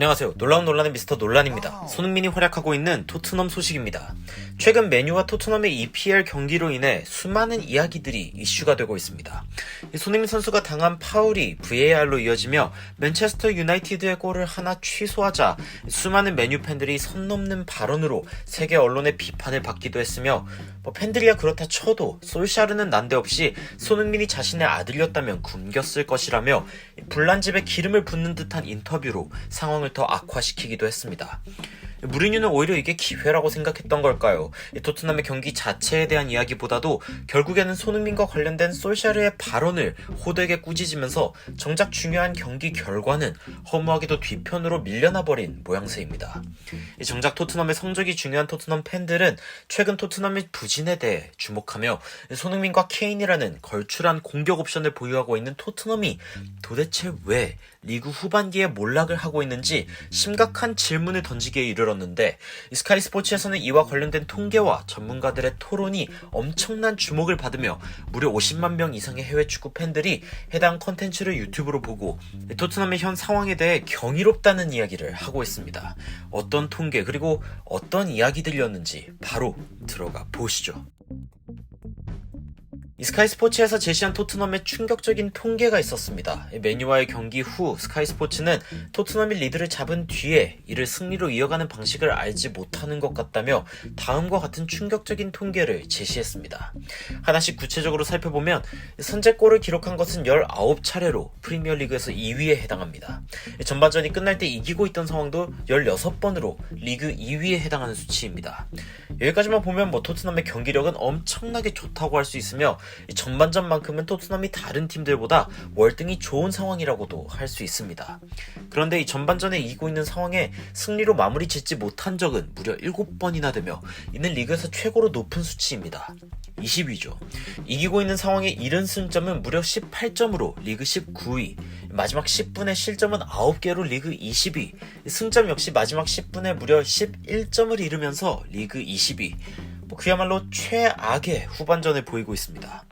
안녕하세요. 놀라운 논란의 미스터 논란입니다. 손흥민이 활약하고 있는 토트넘 소식입니다. 최근 맨유와 토트넘의 EPL 경기로 인해 수많은 이야기들이 이슈가 되고 있습니다. 손흥민 선수가 당한 파울이 VAR로 이어지며 맨체스터 유나이티드의 골을 하나 취소하자 수많은 맨유 팬들이 선 넘는 발언으로 세계 언론의 비판을 받기도 했으며 팬들이야 그렇다 쳐도 솔샤르는 난데없이 손흥민이 자신의 아들이었다면 굶겼을 것이라며 불난집에 기름을 붓는 듯한 인터뷰로 상황을 더 악화시키기도 했습니다. 무리뉴는 오히려 이게 기회라고 생각했던 걸까요? 토트넘의 경기 자체에 대한 이야기보다도 결국에는 손흥민과 관련된 솔샤르의 발언을 호되게 꾸짖으면서 정작 중요한 경기 결과는 허무하게도 뒤편으로 밀려나 버린 모양새입니다. 정작 토트넘의 성적이 중요한 토트넘 팬들은 최근 토트넘의 부진에 대해 주목하며 손흥민과 케인이라는 걸출한 공격 옵션을 보유하고 있는 토트넘이 도대체 왜 리그 후반기에 몰락을 하고 있는지 심각한 질문을 던지기에 이르렀는데 스카이 스포츠에서는 이와 관련된 통계와 전문가들의 토론이 엄청난 주목을 받으며 무려 50만 명 이상의 해외 축구 팬들이 해당 컨텐츠를 유튜브로 보고 토트넘의 현 상황에 대해 경이롭다는 이야기를 하고 있습니다. 어떤 통계 그리고 어떤 이야기들이었는지 바로 들어가 보시죠. 스카이 스포츠에서 제시한 토트넘의 충격적인 통계가 있었습니다. 맨유와의 경기 후 스카이 스포츠는 토트넘이 리드를 잡은 뒤에 이를 승리로 이어가는 방식을 알지 못하는 것 같다며 다음과 같은 충격적인 통계를 제시했습니다. 하나씩 구체적으로 살펴보면 선제골을 기록한 것은 19차례로 프리미어리그에서 2위에 해당합니다. 전반전이 끝날 때 이기고 있던 상황도 16번으로 리그 2위에 해당하는 수치입니다. 여기까지만 보면 토트넘의 경기력은 엄청나게 좋다고 할 수 있으며 전반전만큼은 토트넘이 다른 팀들보다 월등히 좋은 상황이라고도 할 수 있습니다. 그런데 이 전반전에 이기고 있는 상황에 승리로 마무리 짓지 못한 적은 무려 7번이나 되며 이는 리그에서 최고로 높은 수치입니다. 20위죠. 이기고 있는 상황에 이른 승점은 무려 18점으로 리그 19위, 마지막 10분의 실점은 9개로 리그 20위, 승점 역시 마지막 10분에 무려 11점을 이루면서 리그 20위, 그야말로 최악의 후반전을 보이고 있습니다.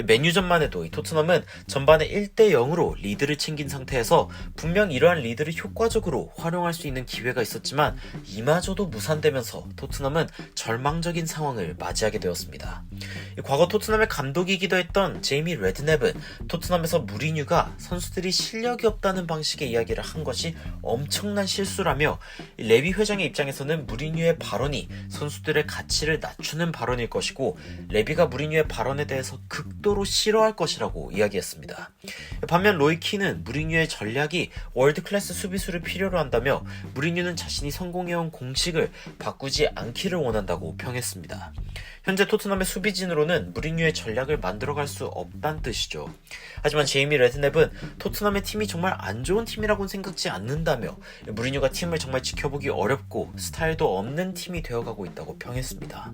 맨유전만 해도 이 토트넘은 전반에 1대0으로 리드를 챙긴 상태에서 분명 이러한 리드를 효과적으로 활용할 수 있는 기회가 있었지만 이마저도 무산되면서 토트넘은 절망적인 상황을 맞이하게 되었습니다. 과거 토트넘의 감독이기도 했던 제이미 레드냅은 토트넘에서 무리뉴가 선수들이 실력이 없다는 방식의 이야기를 한 것이 엄청난 실수라며 레비 회장의 입장에서는 무리뉴의 발언이 선수들의 가치를 낮추는 발언일 것이고 레비가 무리뉴의 발언에 대해서 극도로 싫어할 것이라고 이야기했습니다. 반면 로이 키는 무리뉴의 전략이 월드클래스 수비수를 필요로 한다며 무리뉴는 자신이 성공해온 공식을 바꾸지 않기를 원한다고 평했습니다. 현재 토트넘의 수비진으로는 무리뉴의 전략을 만들어갈 수 없다는 뜻이죠. 하지만 제이미 레드냅은 토트넘의 팀이 정말 안 좋은 팀이라고는 생각지 않는다며 무리뉴가 팀을 정말 지켜보기 어렵고 스타일도 없는 팀이 되어가고 있다고 평했습니다.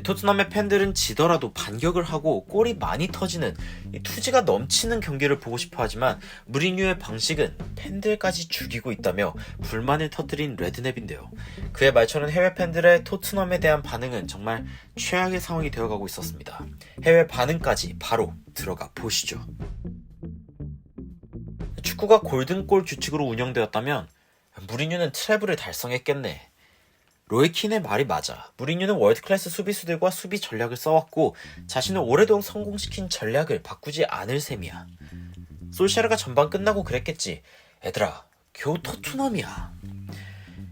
토트넘의 팬들은 지더라도 반격을 하고 골이 많이 터지는 투지가 넘치는 경기를 보고 싶어 하지만 무리뉴의 방식은 팬들까지 죽이고 있다며 불만을 터뜨린 레드냅인데요. 그의 말처럼 해외 팬들의 토트넘에 대한 반응은 정말 최악의 상황이 되어가고 있었습니다. 해외 반응까지 바로 들어가 보시죠. 축구가 골든골 규칙으로 운영되었다면 무리뉴는 트래블을 달성했겠네. 로이 킨의 말이 맞아. 무리뉴는 월드클래스 수비수들과 수비 전략을 써왔고 자신을 오래도록 성공시킨 전략을 바꾸지 않을 셈이야. 솔샤르가 전반 끝나고 그랬겠지. 애들아, 겨우 토트넘이야.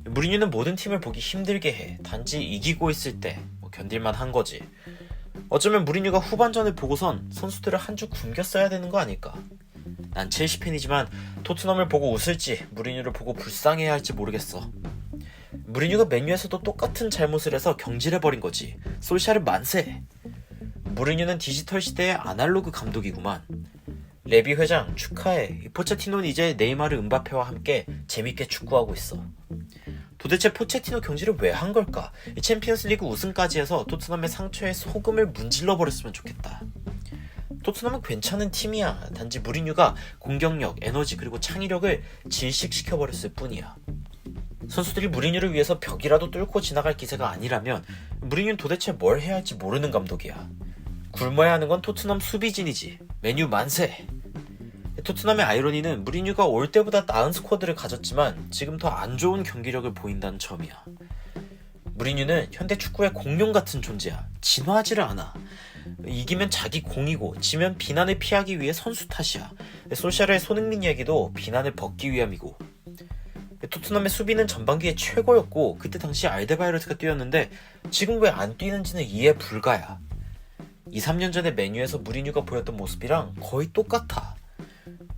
무리뉴는 모든 팀을 보기 힘들게 해. 단지 이기고 있을 때 견딜만 한 거지. 어쩌면 무리뉴가 후반전을 보고선 선수들을 한 주 굶겼어야 되는 거 아닐까. 난 첼시 팬이지만 토트넘을 보고 웃을지 무리뉴를 보고 불쌍해야 할지 모르겠어. 무리뉴가 맨유에서도 똑같은 잘못을 해서 경질해버린 거지. 솔샤르 만세. 무리뉴는 디지털 시대의 아날로그 감독이구만. 레비 회장 축하해. 포체티노는 이제 네이마르 은바페와 함께 재밌게 축구하고 있어. 도대체 포체티노 경질을 왜 한 걸까? 챔피언스 리그 우승까지 해서 토트넘의 상처에 소금을 문질러 버렸으면 좋겠다. 토트넘은 괜찮은 팀이야. 단지 무리뉴가 공격력, 에너지 그리고 창의력을 질식시켜버렸을 뿐이야. 선수들이 무리뉴를 위해서 벽이라도 뚫고 지나갈 기세가 아니라면 무리뉴는 도대체 뭘 해야 할지 모르는 감독이야. 굶어야 하는 건 토트넘 수비진이지. 맨유 만세. 토트넘의 아이러니는 무리뉴가 올 때보다 나은 스쿼드를 가졌지만 지금 더 안 좋은 경기력을 보인다는 점이야. 무리뉴는 현대 축구의 공룡 같은 존재야. 진화하지를 않아. 이기면 자기 공이고 지면 비난을 피하기 위해 선수 탓이야. 솔샤르의 손흥민 이야기도 비난을 벗기 위함이고. 토트넘의 수비는 전반기에 최고였고 그때 당시 알데바이르트가 뛰었는데 지금 왜 안 뛰는지는 이해 불가야. 2, 3년 전에 메뉴에서 무리뉴가 보였던 모습이랑 거의 똑같아.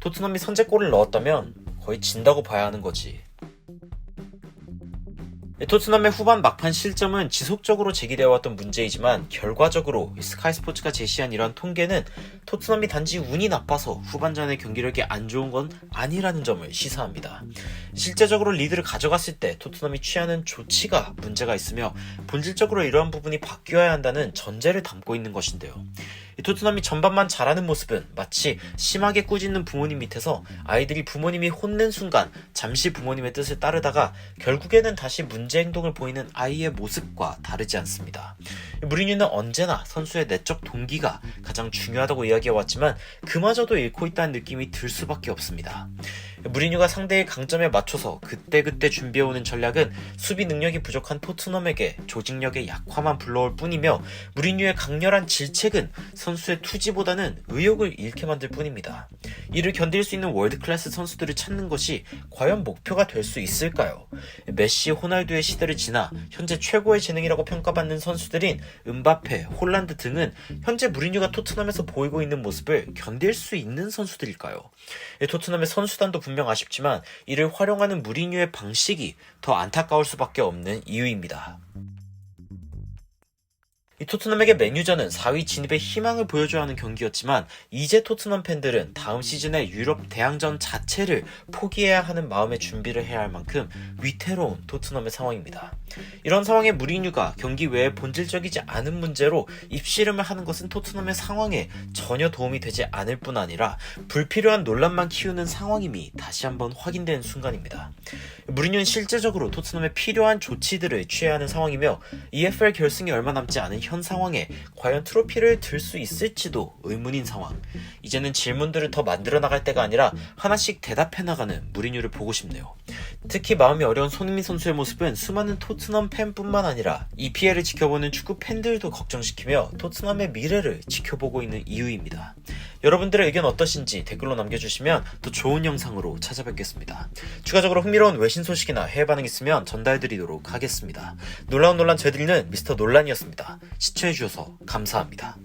토트넘이 선제골을 넣었다면 거의 진다고 봐야 하는 거지. 토트넘의 후반 막판 실점은 지속적으로 제기되어 왔던 문제이지만 결과적으로 스카이스포츠가 제시한 이러한 통계는 토트넘이 단지 운이 나빠서 후반전의 경기력이 안 좋은 건 아니라는 점을 시사합니다. 실제적으로 리드를 가져갔을 때 토트넘이 취하는 조치가 문제가 있으며 본질적으로 이러한 부분이 바뀌어야 한다는 전제를 담고 있는 것인데요. 토트넘이 전반만 잘하는 모습은 마치 심하게 꾸짖는 부모님 밑에서 아이들이 부모님이 혼낸 순간 잠시 부모님의 뜻을 따르다가 결국에는 다시 문제 행동을 보이는 아이의 모습과 다르지 않습니다. 무리뉴는 언제나 선수의 내적 동기가 가장 중요하다고 이야기해왔지만 그마저도 잃고 있다는 느낌이 들 수밖에 없습니다. 무리뉴가 상대의 강점에 맞춰서 그때그때 준비해오는 전략은 수비 능력이 부족한 토트넘에게 조직력의 약화만 불러올 뿐이며 무리뉴의 강렬한 질책은 선수의 투지보다는 의욕을 잃게 만들 뿐입니다. 이를 견딜 수 있는 월드클래스 선수들을 찾는 것이 과연 목표가 될 수 있을까요? 메시, 호날두의 시대를 지나 현재 최고의 재능이라고 평가받는 선수들인 음바페, 홀란드 등은 현재 무리뉴가 토트넘에서 보이고 있는 모습을 견딜 수 있는 선수들일까요? 토트넘의 선수단도 분명 아쉽지만 이를 활용하는 무리뉴의 방식이 더 안타까울 수밖에 없는 이유입니다. 이 토트넘에게 맨유전은 4위 진입의 희망을 보여줘야 하는 경기였지만 이제 토트넘 팬들은 다음 시즌의 유럽 대항전 자체를 포기해야 하는 마음의 준비를 해야 할 만큼 위태로운 토트넘의 상황입니다. 이런 상황에 무리뉴가 경기 외에 본질적이지 않은 문제로 입씨름을 하는 것은 토트넘의 상황에 전혀 도움이 되지 않을 뿐 아니라 불필요한 논란만 키우는 상황임이 다시 한번 확인된 순간입니다. 무리뉴는 실제적으로 토트넘에 필요한 조치들을 취해야 하는 상황이며 EFL 결승이 얼마 남지 않은 현 상황에 과연 트로피를 들 수 있을지도 의문인 상황. 이제는 질문들을 더 만들어 나갈 때가 아니라 하나씩 대답해 나가는 무리뉴를 보고 싶네요. 특히 마음이 어려운 손흥민 선수의 모습은 수많은 토트넘 팬뿐만 아니라 EPL을 지켜보는 축구 팬들도 걱정시키며 토트넘의 미래를 지켜보고 있는 이유입니다. 여러분들의 의견 어떠신지 댓글로 남겨주시면 더 좋은 영상으로 찾아뵙겠습니다. 추가적으로 흥미로운 외신 소식이나 해외 반응 있으면 전달드리도록 하겠습니다. 놀라운 논란 전해드리는 미스터 논란이었습니다. 시청해주셔서 감사합니다.